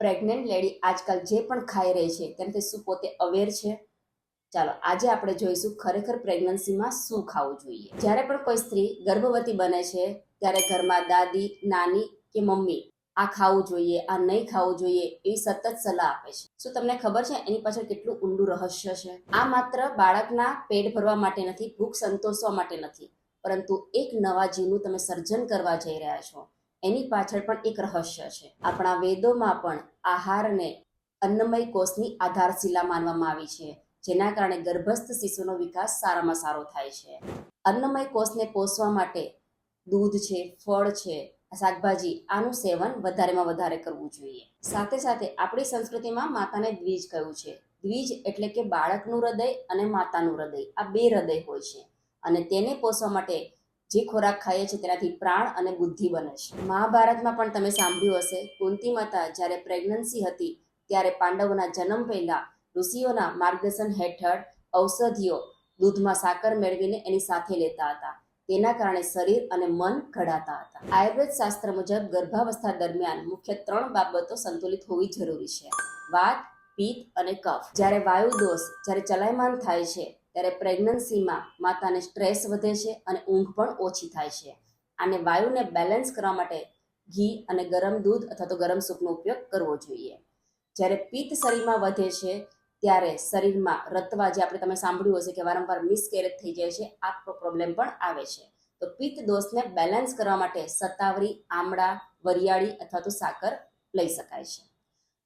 Pregnant lady આજકાલ જે પણ ખાઈ રહી છે તેનાથી શું પોતે અવેર છે? ચાલો આજે આપણે જોઈશું ખરેખર પ્રેગ્નન્સીમાં શું ખાવું જોઈએ. જ્યારે પણ કોઈ સ્ત્રી ગર્ભવતી બને છે ત્યારે ઘરમાં દાદી, નાની કે મમ્મી આ ખાવું જોઈએ, આ નહીં ખાવું જોઈએ એવી સતત સલાહ આપે છે. શું તમને ખબર છે એની પાછળ કેટલું ઊંડું રહસ્ય છે? આ માત્ર બાળકના પેટ ભરવા માટે નથી, ભૂખ સંતોષવા માટે નથી, પરંતુ એક નવા જીવનું તમે સર્જન કરવા જઈ રહ્યા છો એની પાછળ પણ એક રહસ્ય છે. આપણા વેદોમાં પણ આહારને અન્નમય કોષની આધારશિલા માનવામાં આવી છે, જેના કારણે ગર્ભસ્થ શિશુનો વિકાસ સારામાં સારો થાય છે. અન્નમય કોષને પોષવા માટે દૂધ છે, ફળ છે, શાકભાજી આનું સેવન વધારેમાં વધારે કરવું જોઈએ. સાથે સાથે આપણી સંસ્કૃતિમાં માતાને દ્વિજ કહ્યું છે. દ્વિજ એટલે કે બાળકનું હૃદય અને માતાનું હૃદય, આ બે હૃદય હોય છે અને તેને પોષવા માટે જે ખોરાક ખાઈએ છીએ તેનાથી પ્રાણ અને બુદ્ધિ બને છે. મહાભારતમાં પણ તમે સાંભળ્યું હશે, કુંતી માતા જ્યારે પ્રેગ્નન્સી હતી ત્યારે પાંડવોના જન્મ પહેલા ઋષિઓના માર્ગદર્શન હેઠળ ઔષધિઓ દૂધમાં સાકર મેળવીને એની સાથે લેતા હતા. તેના કારણે શરીર અને મન ઘડાતા હતા. આયુર્વેદ શાસ્ત્ર મુજબ ગર્ભાવસ્થા દરમિયાન મુખ્ય 3 બાબતો સંતુલિત હોવી જરૂરી છે: વાત, પિત્ત અને કફ. જ્યારે વાયુ દોષ જ્યારે ચલાયમાન થાય છે ત્યારે પ્રેગ્નન્સીમાં માતાને સ્ટ્રેસ વધે છે અને ઊંઘ પણ ઓછી થાય છે. આને વાયુને બેલેન્સ કરવા માટે ઘી અને ગરમ દૂધ અથવા તો ગરમ સૂપનો ઉપયોગ કરવો જોઈએ. જ્યારે પિત્ત શરીરમાં વધે છે ત્યારે શરીરમાં રતવા, જે તમે સાંભળ્યું હશે કે વારંવાર મિસકેરેજ થઈ જાય છે, આ પ્રોબ્લેમ પણ આવે છે. તો પિત્ત દોષને બેલેન્સ કરવા માટે શતાવરી, આમળા, વરિયાળી અથવા તો સાકર લઈ શકાય છે.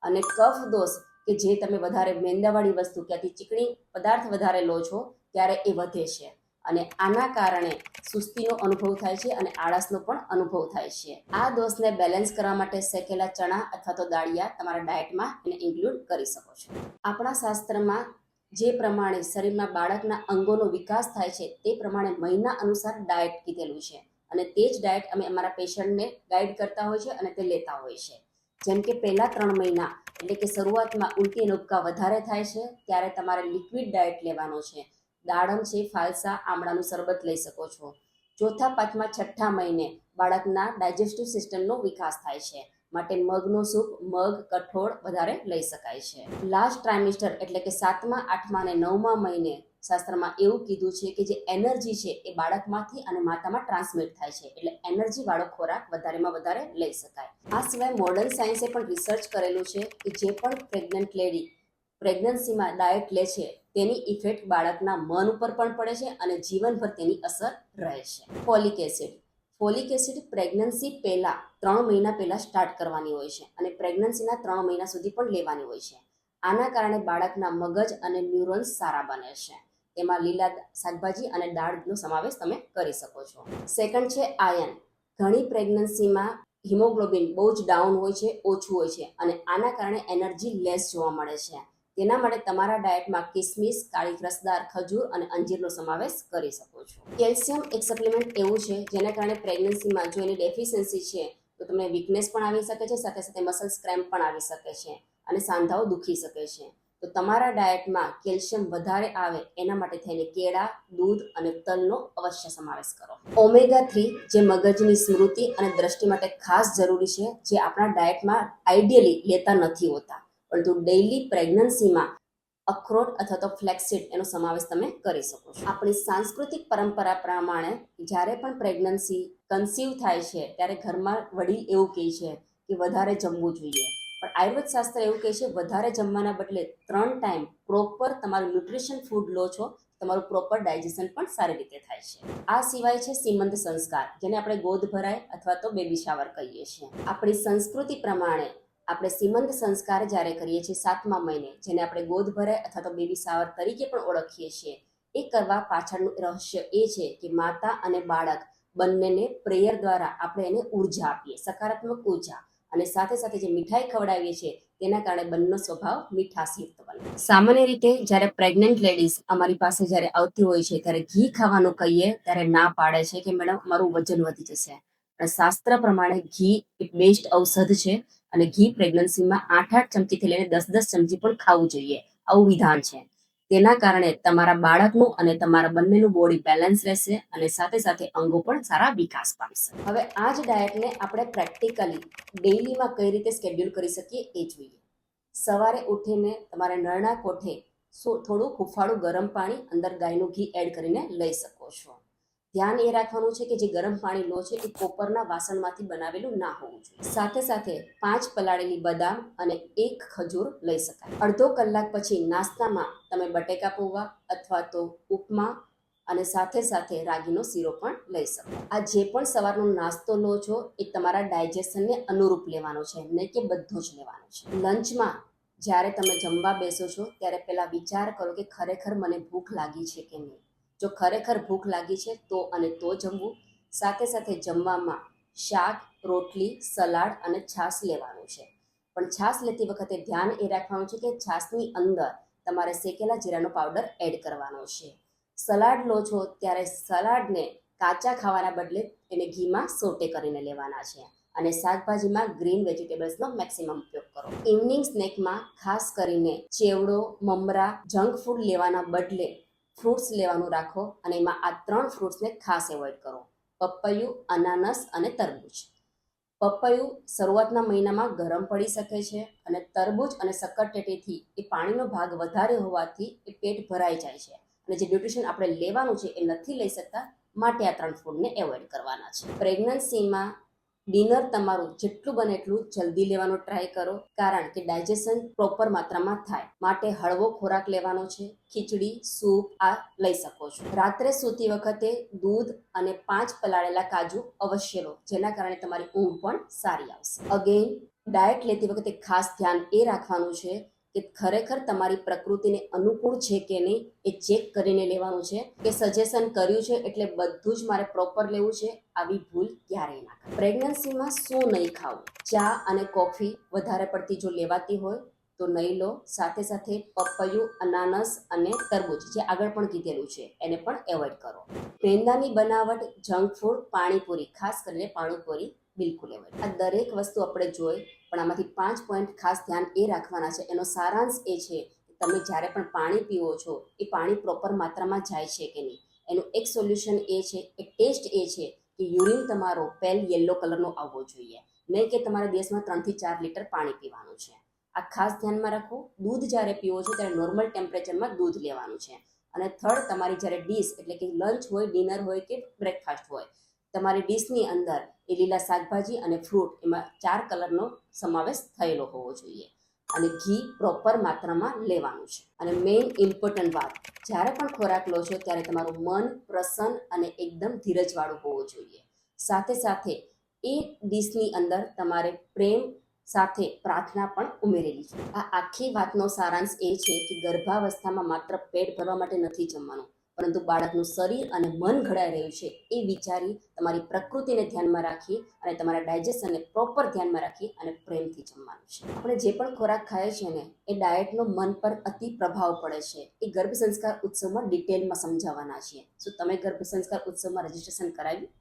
અને કફ દોષ કે જે તમે વધારે મેંદાવાળી વસ્તુ કે ચીકણી પદાર્થ વધારે લો છો ત્યારે એ વધે છે અને આના કારણે સુસ્તીનો અનુભવ થાય છે અને આળસનો પણ અનુભવ થાય છે. આ દોષને બેલેન્સ કરવા માટે શેકેલા ચણા અથવા તો દાળિયા તમારા ડાયટમાં એને ઇન્ક્લુડ કરી શકો છો. આપણા શાસ્ત્રમાં જે પ્રમાણે શરીરમાં બાળકના અંગોનો વિકાસ થાય છે તે પ્રમાણે મહિના અનુસાર ડાયટ કીધેલું છે અને તે જ ડાયટ અમે અમારા પેશન્ટને ગાઈડ કરતા હોય છે અને તે લેતા હોય છે. જેમ કે પહેલા 3 મહિના એટલે કે શરૂઆતમાં ઉલટી અને ઉબકા વધારે થાય છે ત્યારે તમારે લિક્વિડ ડાયટ લેવાનો છે. દાડમ છે, ફાલસા, આમળાનું શરબત લઈ શકો છો. ચોથા, પાંચમા, છઠ્ઠા મહિને બાળકના ડાયજેસ્ટિવ સિસ્ટમનો વિકાસ થાય છે માટે મગનો સૂપ, મગ, કઠોળ વધારે લઈ શકાય છે. લાસ્ટ ટ્રાઇમેસ્ટર એટલે કે 7મા, 8મા અને 9મા મહિને શાસ્ત્રમાં એવું કીધું છે કે જે એનર્જી છે એ બાળકમાંથી અને માતામાં ટ્રાન્સમિટ થાય છે, એટલે એનર્જી વાળો ખોરાક વધારેમાં વધારે લઈ શકાય. આ સિવાય મોડર્ન સાયન્સે પણ રિસર્ચ કરેલું છે કે જે પણ પ્રેગ્નન્ટ લેડી પ્રેગ્નન્સીમાં ડાયટ લે છે તેની ઇફેક્ટ બાળકના મન ઉપર પણ પડે છે અને જીવનભર તેની અસર રહે છે. Folic acid. Folic acid pregnancy પહેલા 3 મહિના પહેલા સ્ટાર્ટ કરવાની હોય છે અને પ્રેગ્નન્સીના 3 મહિના સુધી પણ લેવાની હોય છે. આના કારણે બાળકના મગજ અને ન્યુરોન્સ સારા બને છે. તેમાં લીલા શાકભાજી અને દાળનો સમાવેશ તમે કરી શકો છો. સેકન્ડ છે આયર્ન. ઘણી પ્રેગ્નન્સીમાં હિમોગ્લોબિન બહુ જ ડાઉન હોય છે, ઓછું હોય છે અને આના કારણે એનર્જી લેસ જોવા મળે છે. તેના માટે તમારા ડાયટમાં કિસમિસ, કાળી રસદાર ખજૂર અને અંજીરનો સમાવેશ કરી શકો છો. કેલ્શિયમ એક સપ્લિમેન્ટ એવું છે જેના કારણે પ્રેગ્નન્સીમાં જો એની ડેફિશિયન્સી છે તો તમને વીકનેસ પણ આવી શકે છે, સાથે સાથે મસલ્સ ક્રેમ્પ પણ આવી શકે છે અને સાંધાઓ દુખી શકે છે. તો તમારા ડાયટમાં કેલ્શિયમ વધારે આવે એના માટે થઈને કેળા, દૂધ અને તલનો અવશ્ય સમાવેશ કરો. ઓમેગા 3 જે મગજની સ્મૃતિ અને દ્રષ્ટિ માટે ખાસ જરૂરી છે, જે આપણા ડાયટમાં આઈડિયલી લેતા નથી હોતા, પરંતુ ડેઇલી પ્રેગ્નન્સીમાં અખરોટ અથવા તો ફ્લેક્સીડ એનો સમાવેશ તમે કરી શકો છો. આપણી સાંસ્કૃતિક પરંપરા પ્રમાણે જ્યારે પણ પ્રેગ્નન્સી કન્સીવ થાય છે ત્યારે ઘરમાં વડીલ એવું કહે છે કે વધારે જમવું જોઈએ, પણ આયુર્વેદ શાસ્ત્ર એવું કહે છે વધારે જમવાના બદલે 3 ટાઈમ પ્રોપર તમારું ન્યુટ્રિશન ફૂડ લો છો, તમારું પ્રોપર ડાયજેશન પણ સારી રીતે થાય છે. આ સિવાય છે સીમંત સંસ્કાર, જેને આપણે ગોદ ભરાય અથવા તો બેબી શાવર કહીએ છીએ. આપણી સંસ્કૃતિ પ્રમાણે આપણે સીમંત સંસ્કાર જ્યારે કરીએ છીએ 7મા મહિને, જેને આપણે ગોદ ભરાય અથવા તો બેબી શાવર તરીકે પણ ઓળખીએ છીએ, એ કરવા પાછળનું રહસ્ય એ છે કે માતા અને બાળક બંનેને પ્રેયર દ્વારા આપણે એને ઉર્જા આપીએ, સકારાત્મક ઉર્જા, અને સાથે સાથે જે મીઠાઈ ખવડાવીએ છીએ તેના કારણે બંનેનો સ્વભાવ મીઠાશયુક્ત બને. સામાન્ય રીતે જ્યારે પ્રેગ્નન્ટ લેડીઝ અમારી પાસે જ્યારે આવતી હોય છે ત્યારે ઘી ખાવાનું કહીએ ત્યારે ના પાડે છે કે મેડમ મારું વજન વધી જશે. અને શાસ્ત્ર પ્રમાણે ઘી એક બેસ્ટ ઔષધ છે અને ઘી પ્રેગ્નન્સીમાં 8-8 ચમચીથી લઈને 10-10 ચમચી પણ ખાવું જોઈએ, આવું વિધાન છે. તેના કારણે તમારા બાળકનું અને તમારા બંનેનું બોડી બેલેન્સ રહેશે અને સાથે સાથે અંગો પણ સારા વિકાસ પામશે. હવે આ જ ડાયટને આપણે પ્રેક્ટિકલી ડેઈલીમાં કઈ રીતે શેડ્યુલ કરી શકીએ એ જોઈએ. સવારે ઉઠીને તમારે નળના કોઠે થોડું હુંફાળું ગરમ પાણી અંદર ગાયનું ઘી એડ કરીને લઈ શકો છો. ધ્યાન એ રાખવાનું છે કે જે ગરમ પાણી લો છે એ કોપરના વાસણમાંથી બનાવેલું ના હોવું જોઈએ. સાથે સાથે 5 પલાળેલી બદામ અને 1 ખજૂર લઈ શકાય. અડધો કલાક પછી નાસ્તામાં તમે બટેકા પૌવા અથવા તો ઉપમા અને સાથે સાથે રાગીનો શીરો પણ લઈ શકો. આ જે પણ સવારનો નાસ્તો લો છો એ તમારા ડાયજેશનને અનુરૂપ લેવાનો છે, નહીં કે બધો જ લેવાનો છે. લંચમાં જ્યારે તમે જમવા બેસો છો ત્યારે પહેલા વિચાર કરો કે ખરેખર મને ભૂખ લાગી છે કે નહીં. જો ખરેખર ભૂખ લાગી છે તો જમવું. સાથે સાથે જમવામાં શાક, રોટલી, સલાડ અને છાશ લેવાનું છે. પણ છાશ લેતી વખતે ધ્યાન એ રાખવાનું છે કે છાશની અંદર તમારે શેકેલા જીરાનો પાવડર એડ કરવાનો છે. સલાડ લો છો ત્યારે સલાડને કાચા ખાવાના બદલે એને ઘીમાં સોટે કરીને લેવાના છે અને શાકભાજીમાં ગ્રીન વેજીટેબલ્સનો મેક્સિમમ ઉપયોગ કરો. ઇવનિંગ સ્નેકમાં ખાસ કરીને ચેવડો, મમરા, જંક ફૂડ લેવાના બદલે ફ્રૂટ્સ લેવાનું રાખો અને એમાં આ 3 ફ્રૂટ્સને ખાસ એવોઇડ કરો: પપૈયું, અનાનસ અને તરબૂચ. પપૈયું શરૂઆતના મહિનામાં ગરમ પડી શકે છે અને તરબૂચ અને શક્કરટેટીથી એ પાણીનો ભાગ વધારે હોવાથી એ પેટ ભરાઈ જાય છે અને જે ન્યુટ્રિશન આપણે લેવાનું છે એ નથી લઈ શકતા, માટે આ 3 ફૂડને એવોઇડ કરવાના છે. પ્રેગ્નન્સીમાં ડિનર તમારું જેટલું બને એટલું જલ્દી લેવાનો ટ્રાય કરો, કારણ કે ડાયજેશન પ્રોપર માત્રામાં થાય. માટે હળવો ખોરાક લેવાનો છે. ખીચડી, સૂપ આ લઈ શકો છો. રાત્રે સૂતી વખતે દૂધ અને 5 પલાળેલા કાજુ અવશ્ય લો, જેના કારણે તમારી ઊંઘ પણ સારી આવશે. અગેન, ડાયટ લેતી વખતે ખાસ ધ્યાન એ રાખવાનું છે કે ખરેખર તમારી પ્રકૃતિને અનુકૂળ છે કે નહીં એ ચેક કરીને લેવાનું છે કે સજેશન કર્યું છે એટલે બધું જ મારે પ્રોપર લેવું છે, આવી ભૂલ ક્યારેય ના કરો. પ્રેગ્નન્સીમાં શું નહીં ખાવું? ચા અને કોફી વધારે પડતી જો લેવાતી હોય તો નહીં લો. સાથે સાથે પપૈયું, અનાનસ અને તરબૂચ જે આગળ પણ કીધેલું છે એને પણ એવોઇડ કરો. પેંડાની બનાવટ, જંક ફૂડ, પાણીપુરી, ખાસ કરીને પાણીપુરી બિલકુલ એવોઇડ. આ દરેક વસ્તુ આપણે જોઈ, પણ આમાંથી 5 પોઈન્ટ ખાસ ધ્યાન એ રાખવાના છે. એનો સારાંશ એ છે કે તમે જ્યારે પણ પાણી પીવો છો એ પાણી પ્રોપર માત્રામાં જાય છે કે નહીં. એનું એક સોલ્યુશન એ છે, એક ટેસ્ટ એ છે કે યુરિન તમારો પેલ યલો કલરનો આવવો જોઈએ, નહીં કે તમારે દિવસમાં 3 થી 4 લીટર પાણી પીવાનું છે. આ ખાસ ધ્યાનમાં રાખો. દૂધ જ્યારે પીવો છો ત્યારે નોર્મલ ટેમ્પરેચરમાં દૂધ લેવાનું છે. અને થર્ડ, તમારી જ્યારે ડીશ એટલે કે લંચ હોય, ડિનર હોય કે બ્રેકફાસ્ટ હોય, તમારી ડીશની અંદર એ લીલા શાકભાજી અને ફ્રૂટ એમાં 4 કલરનો સમાવેશ થયેલો હોવો જોઈએ અને ઘી પ્રોપર માત્રામાં લેવાનું છે. અને મેઇન ઇમ્પોર્ટન્ટ વાત, જ્યારે પણ ખોરાક લો છો ત્યારે તમારું મન પ્રસન્ન અને એકદમ ધીરજવાળું હોવું જોઈએ. સાથે સાથે એ ડીશની અંદર તમારે પ્રેમ સાથે પ્રાર્થના પણ ઉમેરેલી છે. આ આખી વાતનો સારાંશ એ છે કે ગર્ભાવસ્થામાં માત્ર પેટ ભરવા માટે નથી જમવાનું, પરંતુ બાળકનું શરીર અને મન ઘડાઈ રહ્યું છે એ વિચારી તમારી પ્રકૃતિને ધ્યાનમાં રાખી અને તમારા ડાયજેશનને પ્રોપર ધ્યાનમાં રાખી અને પ્રેમથી જમવાનું છે. આપણે જે પણ ખોરાક ખાઈએ છીએ ને એ ડાયટનો મન પર અતિ પ્રભાવ પડે છે. એ ગર્ભ સંસ્કાર ઉત્સવમાં ડિટેલમાં સમજાવવાના છીએ. શું તમે ગર્ભ સંસ્કાર ઉત્સવમાં રજીસ્ટ્રેશન કરાવ્યું?